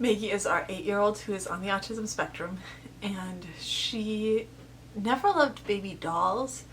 Maggie is our 8-year-old who is on the autism spectrum, and she never loved baby dolls,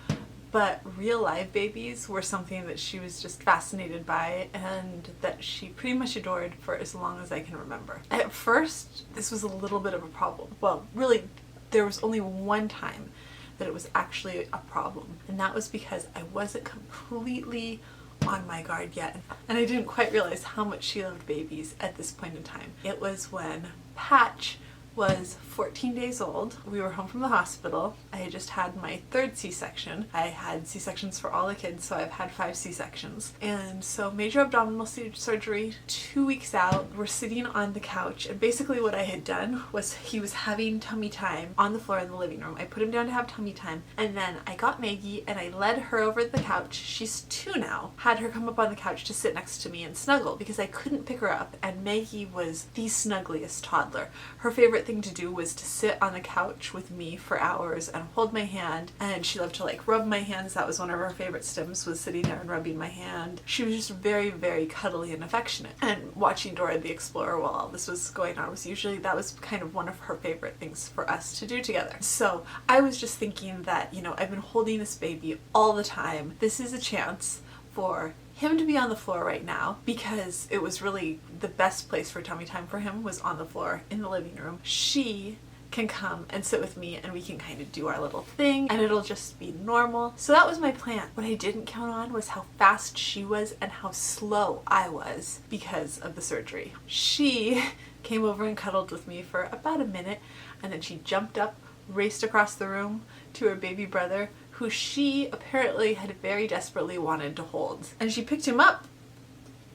but real live babies were something that she was just fascinated by and that she pretty much adored for as long as I can remember. At first, this was a little bit of a problem. Well, really, there was only one time that it was actually a problem, and that was because I wasn't completely on my guard yet, and I didn't quite realize how much she loved babies at this point in time. It was when Patch was 14 days old. We were home from the hospital. I had just had my 3rd C-section. I had C-sections for all the kids, so I've had 5 C-sections. And so major abdominal surgery, 2 weeks out, we're sitting on the couch, and basically what I had done was he was having tummy time on the floor in the living room. I put him down to have tummy time, and then I got Maggie and I led her over to the couch. She's 2 now. Had her come up on the couch to sit next to me and snuggle because I couldn't pick her up, and Maggie was the snuggliest toddler. Her favorite thing to do was to sit on the couch with me for hours and hold my hand, and she loved to like rub my hands. That was one of her favorite stims, was sitting there and rubbing my hand. She was just very, very cuddly and affectionate. And watching Dora the Explorer while all this was going on was usually, that was kind of one of her favorite things for us to do together. So I was just thinking that, you know, I've been holding this baby all the time. This is a chance for him to be on the floor right now, because it was really the best place for tummy time for him was on the floor in the living room. She can come and sit with me and we can kind of do our little thing and it'll just be normal. So that was my plan. What I didn't count on was how fast she was and how slow I was because of the surgery. She came over and cuddled with me for about a minute, and then she jumped up, raced across the room to her baby brother, who she apparently had very desperately wanted to hold. And she picked him up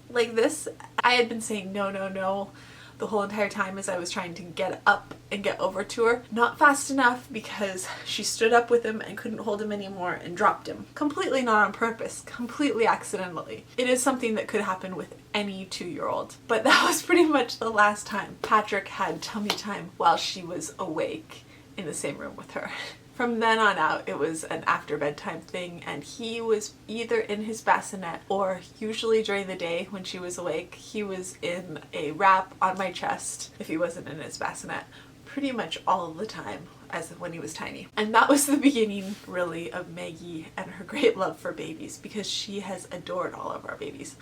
like this. I had been saying no, no, no the whole entire time as I was trying to get up and get over to her. Not fast enough, because she stood up with him and couldn't hold him anymore and dropped him. Completely not on purpose, completely accidentally. It is something that could happen with any 2-year-old. But that was pretty much the last time Patrick had tummy time while she was awake in the same room with her. From then on out, it was an after bedtime thing, and he was either in his bassinet or usually during the day when she was awake, he was in a wrap on my chest if he wasn't in his bassinet pretty much all of the time as when he was tiny. And that was the beginning, really, of Maggie and her great love for babies, because she has adored all of our babies.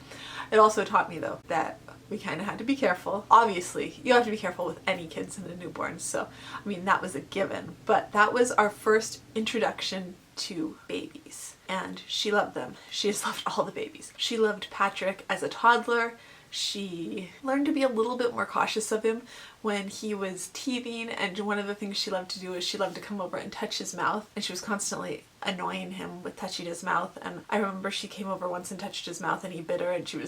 It also taught me, though, that we kind of had to be careful. Obviously, you have to be careful with any kids in a newborn, so I mean that was a given. But that was our first introduction to babies, and she loved them. She has loved all the babies. She loved Patrick as a toddler. She learned to be a little bit more cautious of him when he was teething, and one of the things she loved to do is she loved to come over and touch his mouth, and she was constantly annoying him with touching his mouth. And I remember she came over once and touched his mouth and he bit her, and she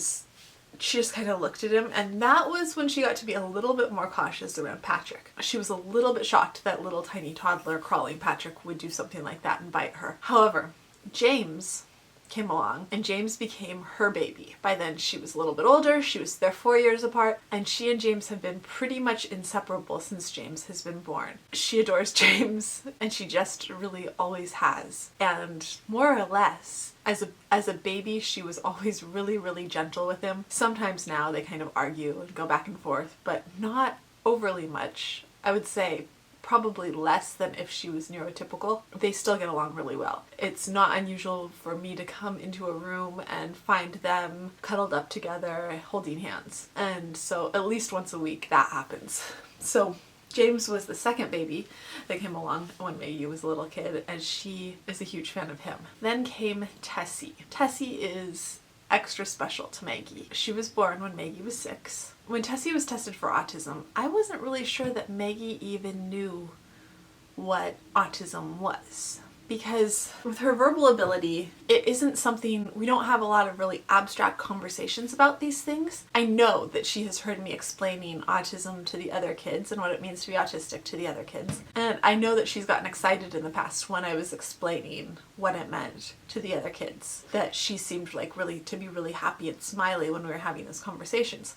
just kind of looked at him, and that was when she got to be a little bit more cautious around Patrick. She was a little bit shocked that little tiny toddler crawling Patrick would do something like that and bite her. However, James came along, and James became her baby. By then she was a little bit older, they're 4 years apart, and she and James have been pretty much inseparable since James has been born. She adores James, and she just really always has. And more or less, as a baby, she was always really, really gentle with him. Sometimes now they kind of argue and go back and forth, but not overly much. I would say probably less than if she was neurotypical. They still get along really well. It's not unusual for me to come into a room and find them cuddled up together, holding hands. And so at least once a week that happens. So James was the second baby that came along when Maggie was a little kid, and she is a huge fan of him. Then came Tessie. Tessie is extra special to Maggie. She was born when Maggie was 6. When Tessie was tested for autism, I wasn't really sure that Maggie even knew what autism was. Because with her verbal ability, it isn't something, we don't have a lot of really abstract conversations about these things. I know that she has heard me explaining autism to the other kids and what it means to be autistic to the other kids. And I know that she's gotten excited in the past when I was explaining what it meant to the other kids. That she seemed like to be really happy and smiley when we were having those conversations.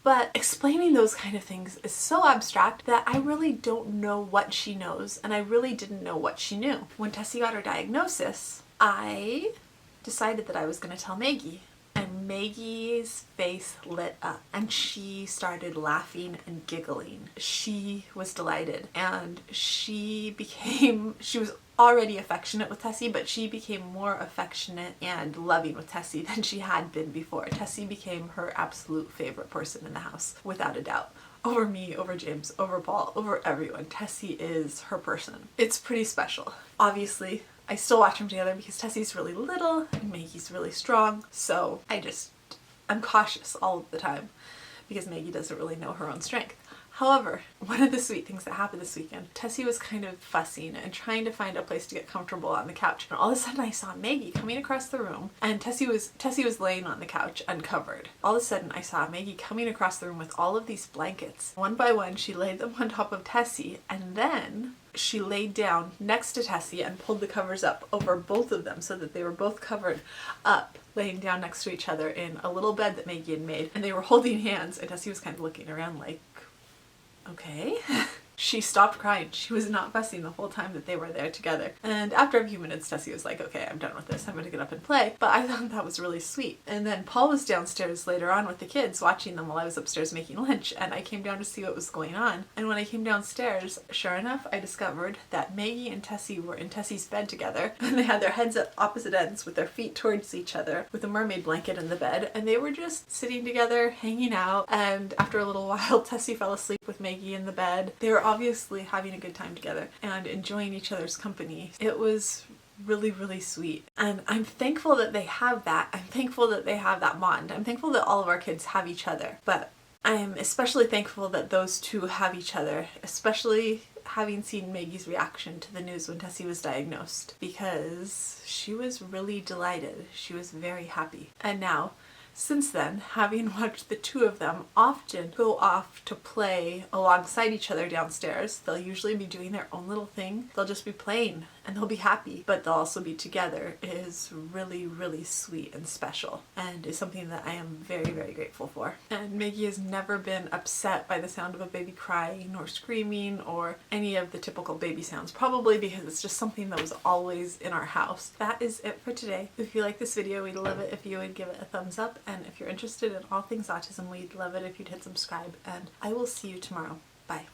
But explaining those kind of things is so abstract that I really don't know what she knows, and I really didn't know what she knew. When Tessie got her diagnosis, I decided that I was going to tell Maggie And Maggie's face lit up and she started laughing and giggling. She was delighted, and she was already affectionate with Tessie, but she became more affectionate and loving with Tessie than she had been before. Tessie became her absolute favorite person in the house, without a doubt. Over me, over James, over Paul, over everyone. Tessie is her person. It's pretty special. Obviously, I still watch them together because Tessie's really little and Maggie's really strong, so I'm cautious all of the time because Maggie doesn't really know her own strength. However, one of the sweet things that happened this weekend, Tessie was kind of fussing and trying to find a place to get comfortable on the couch. And all of a sudden I saw Maggie coming across the room, and Tessie was laying on the couch uncovered. All of a sudden I saw Maggie coming across the room with all of these blankets. One by one she laid them on top of Tessie, and then she laid down next to Tessie and pulled the covers up over both of them so that they were both covered up, laying down next to each other in a little bed that Maggie had made. And they were holding hands, and Tessie was kind of looking around like, okay. She stopped crying. She was not fussing the whole time that they were there together. And after a few minutes, Tessie was like, okay, I'm done with this. I'm going to get up and play. But I thought that was really sweet. And then Paul was downstairs later on with the kids, watching them while I was upstairs making lunch. And I came down to see what was going on. And when I came downstairs, sure enough, I discovered that Maggie and Tessie were in Tessie's bed together. And they had their heads at opposite ends with their feet towards each other with a mermaid blanket in the bed. And they were just sitting together, hanging out. And after a little while, Tessie fell asleep with Maggie in the bed. They were obviously having a good time together and enjoying each other's company. It was really, really sweet. And I'm thankful that they have that. I'm thankful that they have that bond. I'm thankful that all of our kids have each other. But I am especially thankful that those two have each other, especially having seen Maggie's reaction to the news when Tessie was diagnosed, because she was really delighted. She was very happy. And now, since then, having watched the two of them often go off to play alongside each other downstairs, they'll usually be doing their own little thing. They'll just be playing and they'll be happy, but they'll also be together, is really, really sweet and special, and is something that I am very, very grateful for. And Maggie has never been upset by the sound of a baby crying or screaming or any of the typical baby sounds, probably because it's just something that was always in our house. That is it for today. If you like this video, we'd love it if you would give it a thumbs up. And if you're interested in all things autism, we'd love it if you'd hit subscribe, and I will see you tomorrow. Bye.